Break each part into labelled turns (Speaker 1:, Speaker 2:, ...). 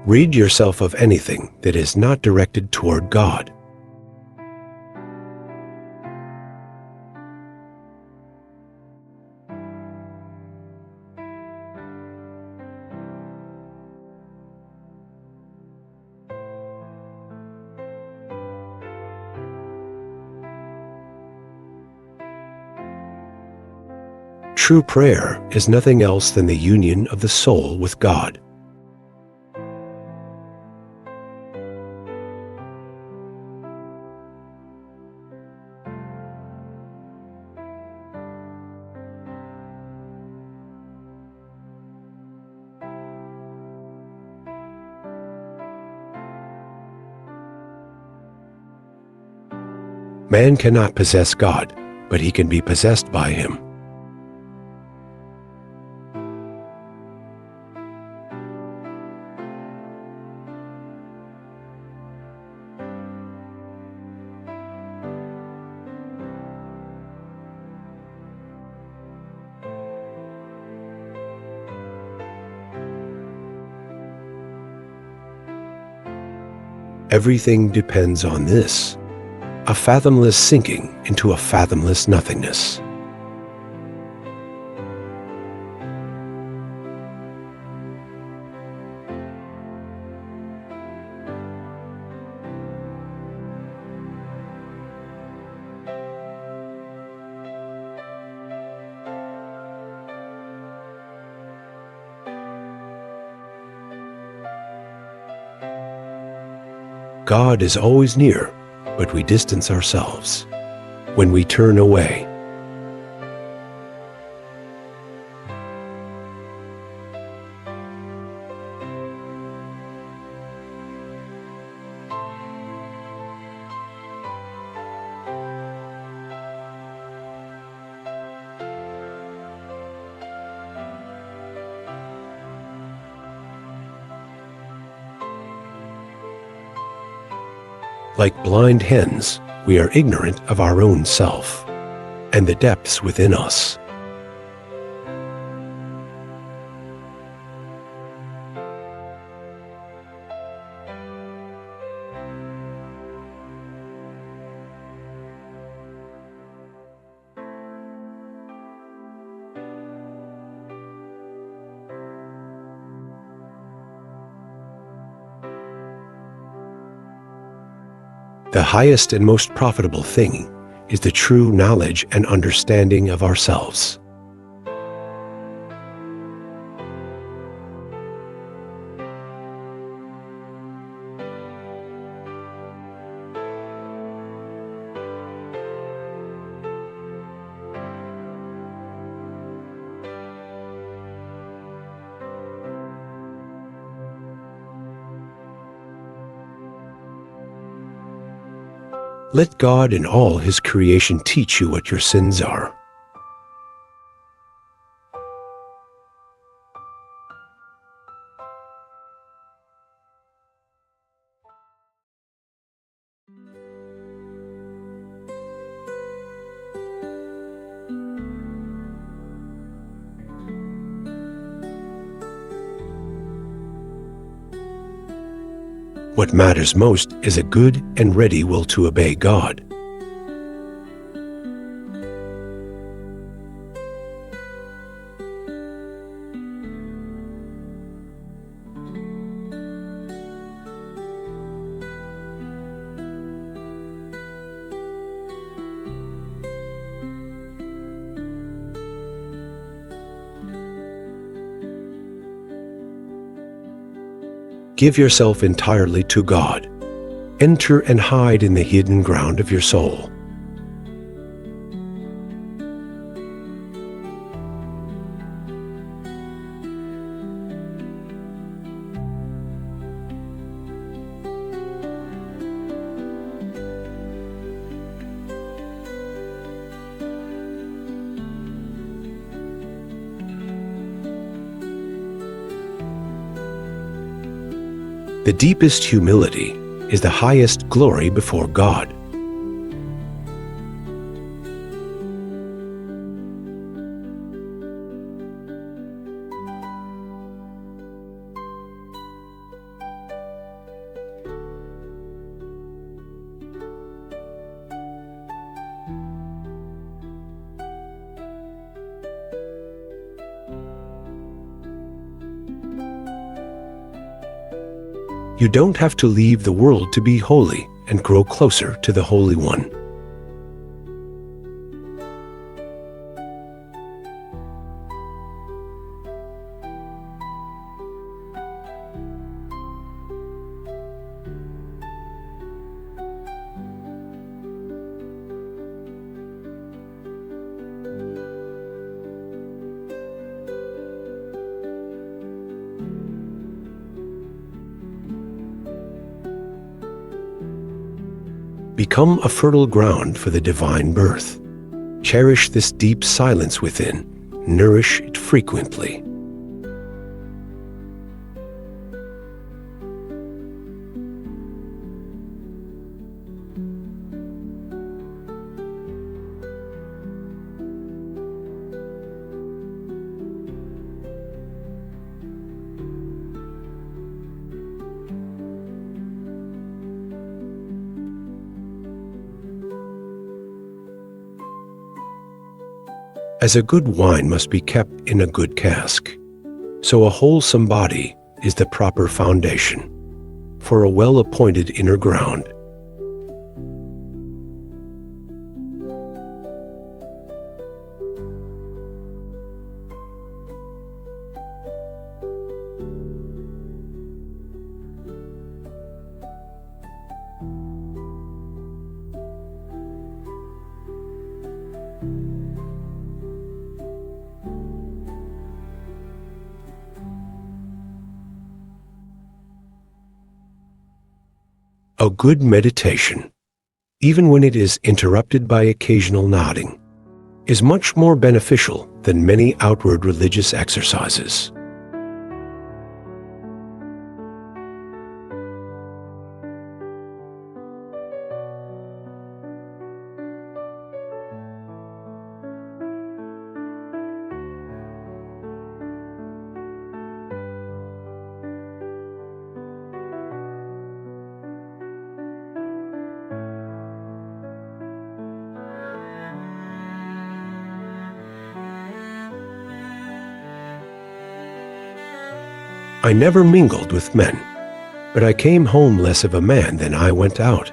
Speaker 1: Rid yourself of anything that is not directed toward God. True prayer is nothing else than the union of the soul with God. Man cannot possess God, but he can be possessed by him. Everything depends on this: a fathomless sinking into a fathomless nothingness. God is always near, but we distance ourselves when we turn away. Like blind hens, we are ignorant of our own self and the depths within us. The highest and most profitable thing is the true knowledge and understanding of ourselves. Let God and all His creation teach you what your sins are. What matters most is a good and ready will to obey God. Give yourself entirely to God. Enter and hide in the hidden ground of your soul. The deepest humility is the highest glory before God. You don't have to leave the world to be holy and grow closer to the Holy One. Become a fertile ground for the divine birth. Cherish this deep silence within. Nourish it frequently. As a good wine must be kept in a good cask, so a wholesome body is the proper foundation for a well-appointed inner ground. A good meditation, even when it is interrupted by occasional nodding, is much more beneficial than many outward religious exercises. I never mingled with men, but I came home less of a man than I went out.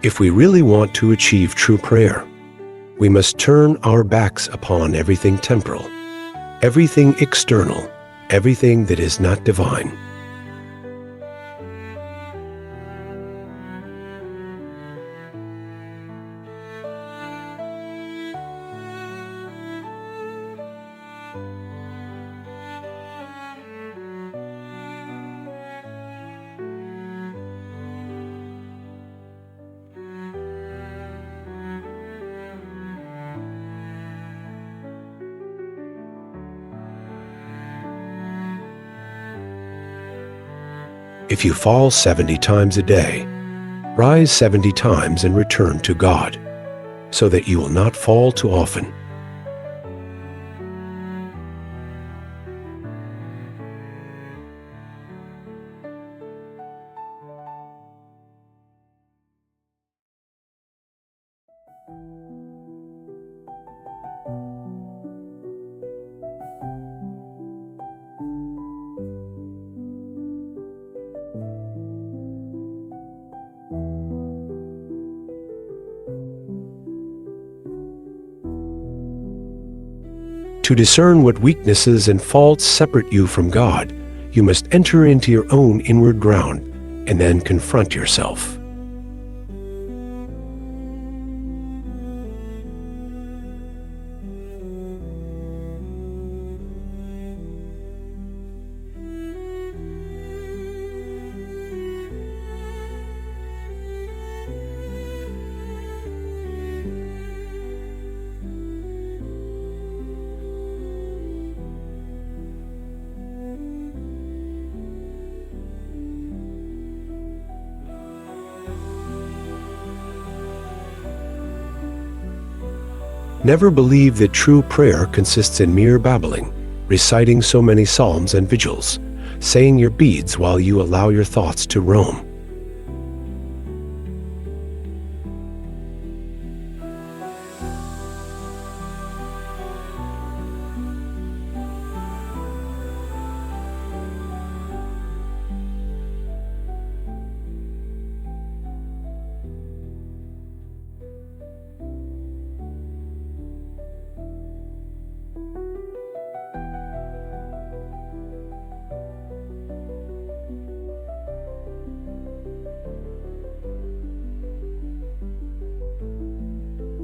Speaker 1: If we really want to achieve true prayer, we must turn our backs upon everything temporal, everything external, everything that is not divine. If you fall 70 times a day, rise 70 times and return to God, so that you will not fall too often. To discern what weaknesses and faults separate you from God, you must enter into your own inward ground and then confront yourself. Never believe that true prayer consists in mere babbling, reciting so many psalms and vigils, saying your beads while you allow your thoughts to roam.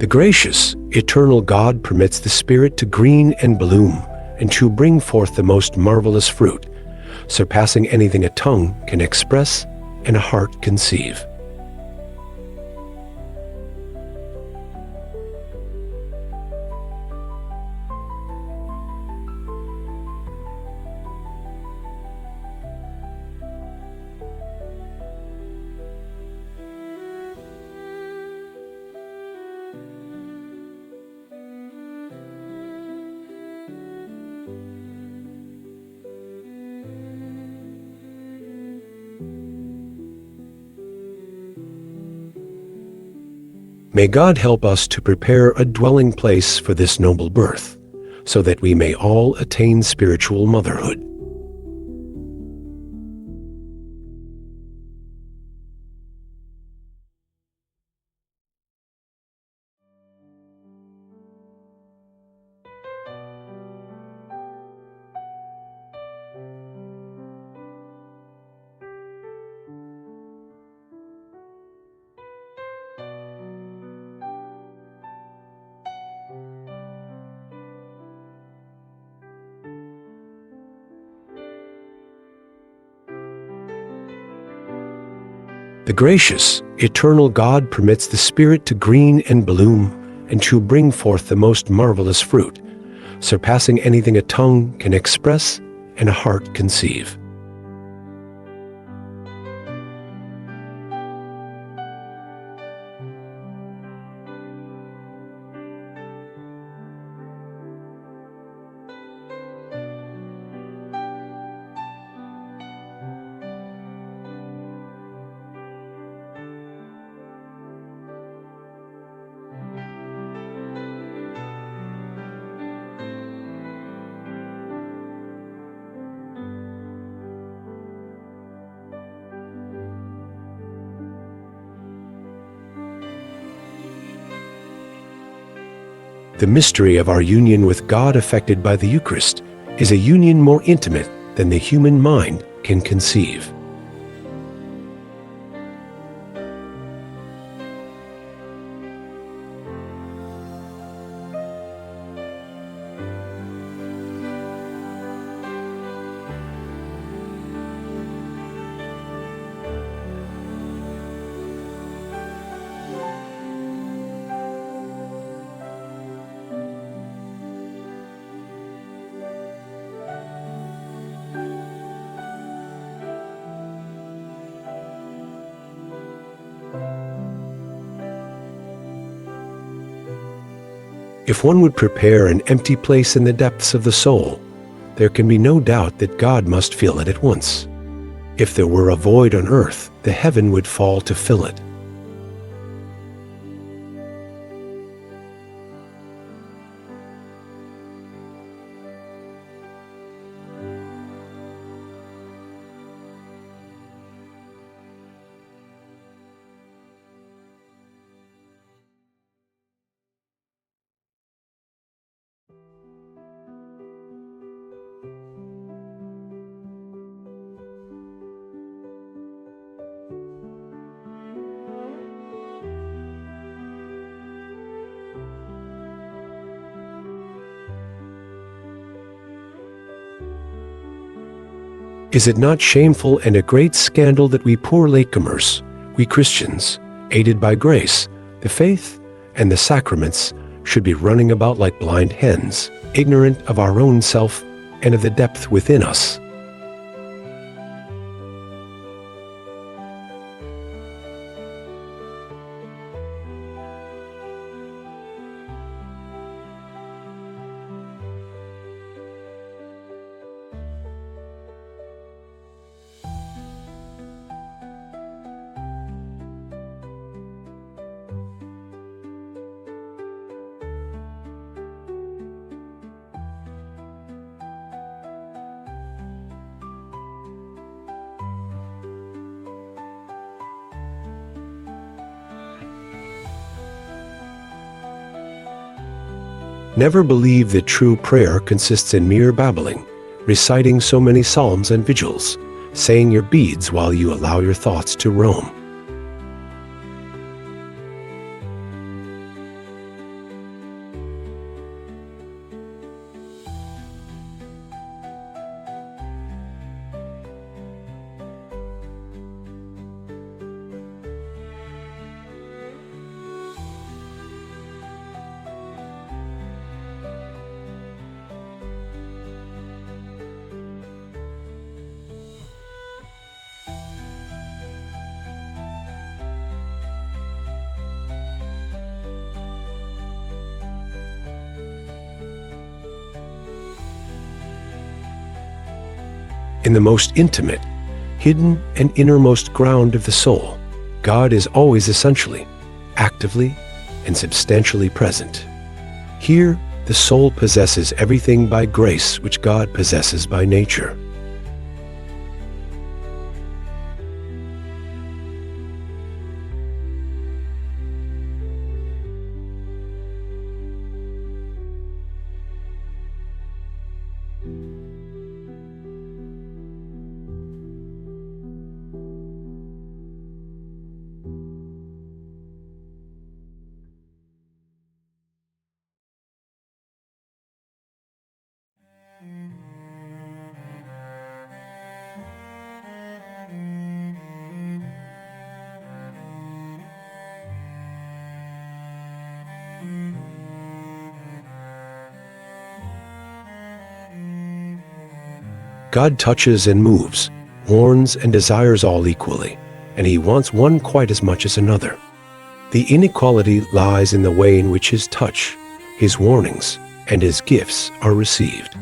Speaker 1: The gracious, eternal God permits the Spirit to green and bloom and to bring forth the most marvelous fruit, surpassing anything a tongue can express and a heart conceive. May God help us to prepare a dwelling place for this noble birth, so that we may all attain spiritual motherhood. The gracious, eternal God permits the Spirit to green and bloom and to bring forth the most marvelous fruit, surpassing anything a tongue can express and a heart conceive. The mystery of our union with God effected by the Eucharist is a union more intimate than the human mind can conceive. If one would prepare an empty place in the depths of the soul, there can be no doubt that God must fill it at once. If there were a void on earth, the heaven would fall to fill it. Is it not shameful and a great scandal that we poor latecomers, we Christians, aided by grace, the faith, and the sacraments, should be running about like blind hens, ignorant of our own self and of the depth within us? Never believe that true prayer consists in mere babbling, reciting so many psalms and vigils, saying your beads while you allow your thoughts to roam. In the most intimate, hidden, and innermost ground of the soul, God is always essentially, actively, and substantially present. Here, the soul possesses everything by grace which God possesses by nature. God touches and moves, warns and desires all equally, and he wants one quite as much as another. The inequality lies in the way in which his touch, his warnings, and his gifts are received.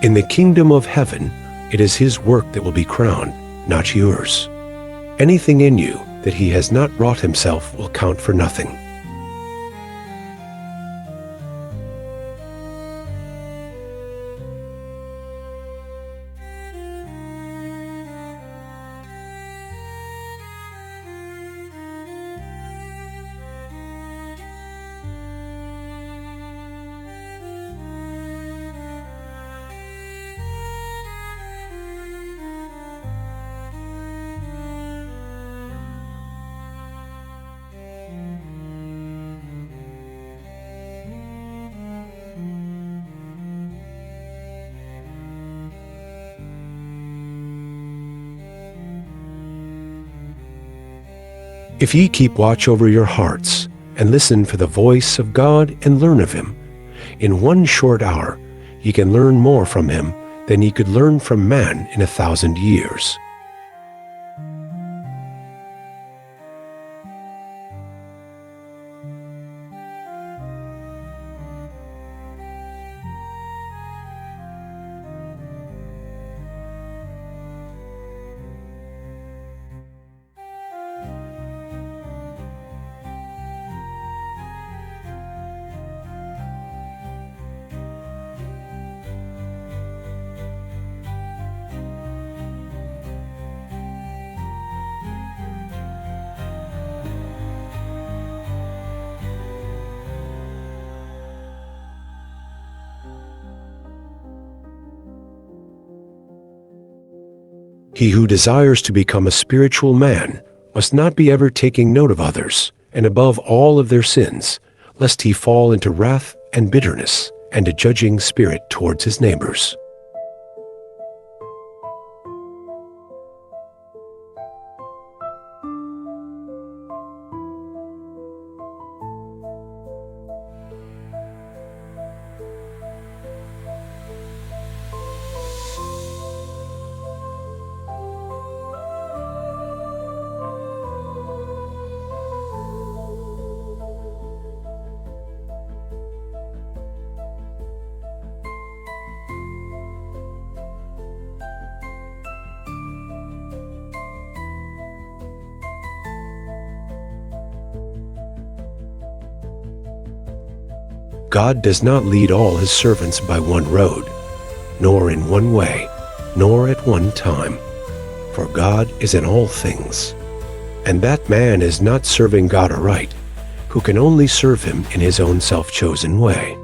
Speaker 1: In the kingdom of heaven, it is his work that will be crowned, not yours. Anything in you that he has not wrought himself will count for nothing. If ye keep watch over your hearts, and listen for the voice of God, and learn of him, in 1 short hour ye can learn more from him than ye could learn from man in 1,000 years. He who desires to become a spiritual man must not be ever taking note of others, and above all of their sins, lest he fall into wrath and bitterness and a judging spirit towards his neighbors. God does not lead all his servants by one road, nor in one way, nor at one time. For God is in all things. And that man is not serving God aright, who can only serve him in his own self-chosen way.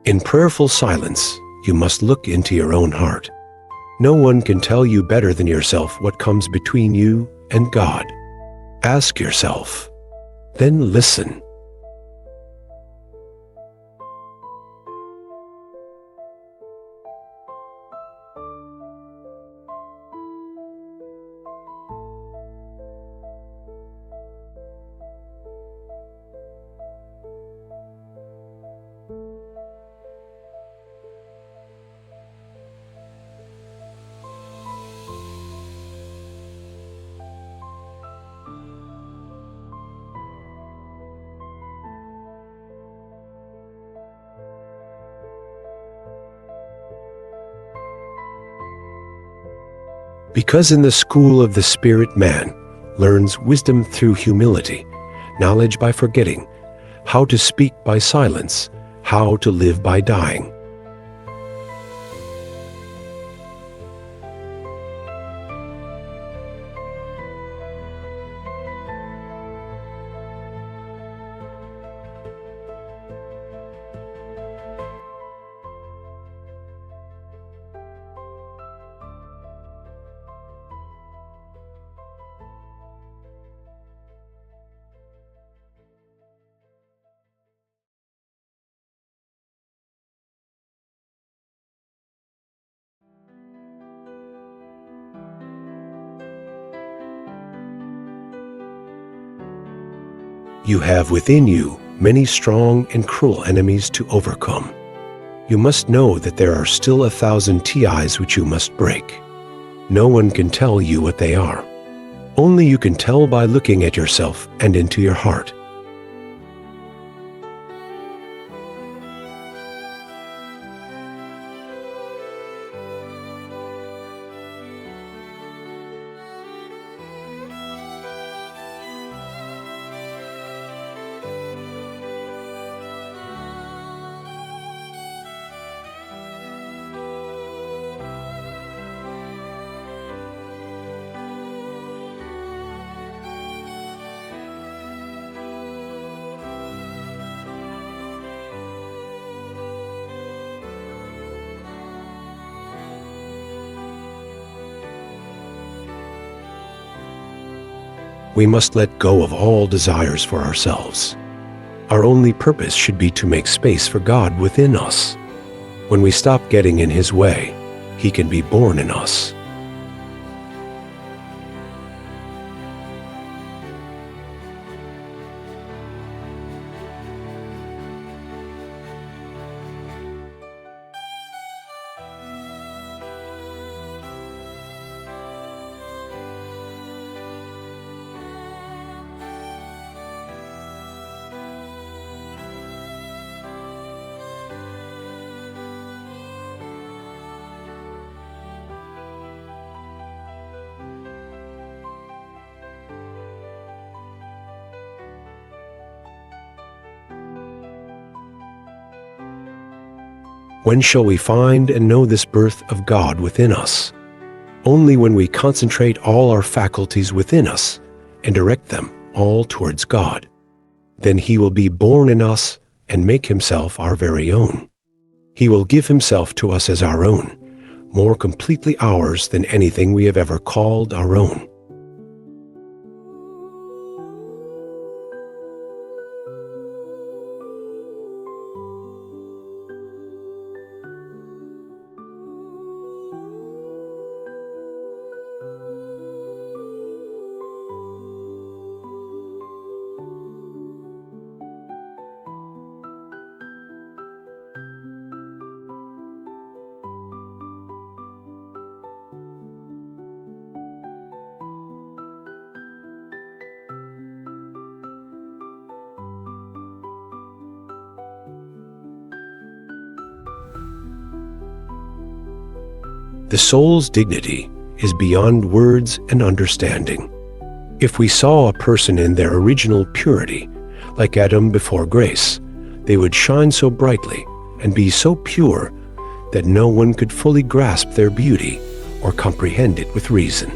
Speaker 1: In prayerful silence, you must look into your own heart. No one can tell you better than yourself what comes between you and God. Ask yourself, then listen. Because in the school of the Spirit man learns wisdom through humility, knowledge by forgetting, how to speak by silence, how to live by dying. You have within you many strong and cruel enemies to overcome. You must know that there are still 1,000 ties which you must break. No one can tell you what they are. Only you can tell by looking at yourself and into your heart. We must let go of all desires for ourselves. Our only purpose should be to make space for God within us. When we stop getting in his way, he can be born in us. When shall we find and know this birth of God within us? Only when we concentrate all our faculties within us and direct them all towards God. Then he will be born in us and make himself our very own. He will give himself to us as our own, more completely ours than anything we have ever called our own. The soul's dignity is beyond words and understanding. If we saw a person in their original purity, like Adam before grace, they would shine so brightly and be so pure that no one could fully grasp their beauty or comprehend it with reason.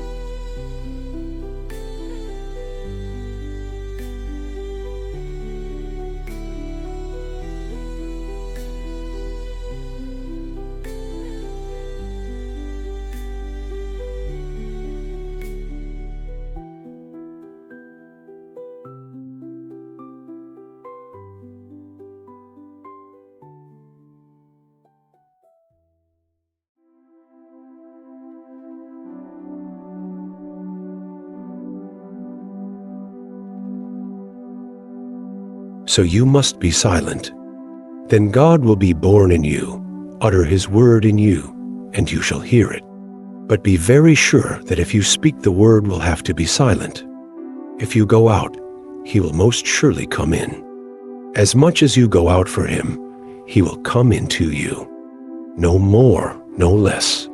Speaker 1: So you must be silent. Then God will be born in you, utter his word in you, and you shall hear it. But be very sure that if you speak, the word will have to be silent. If you go out, he will most surely come in. As much as you go out for him, he will come into you. No more, no less.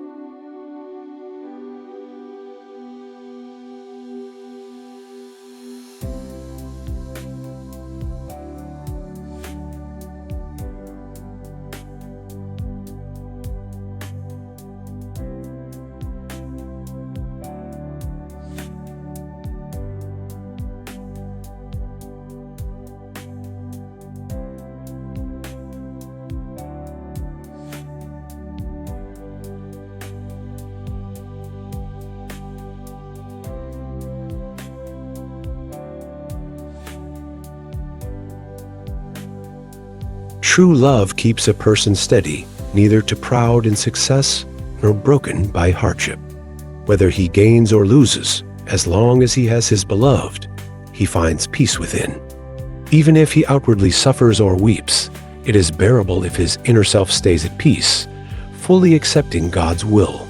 Speaker 1: True love keeps a person steady, neither too proud in success nor broken by hardship. Whether he gains or loses, as long as he has his beloved, he finds peace within. Even if he outwardly suffers or weeps, it is bearable if his inner self stays at peace, fully accepting God's will.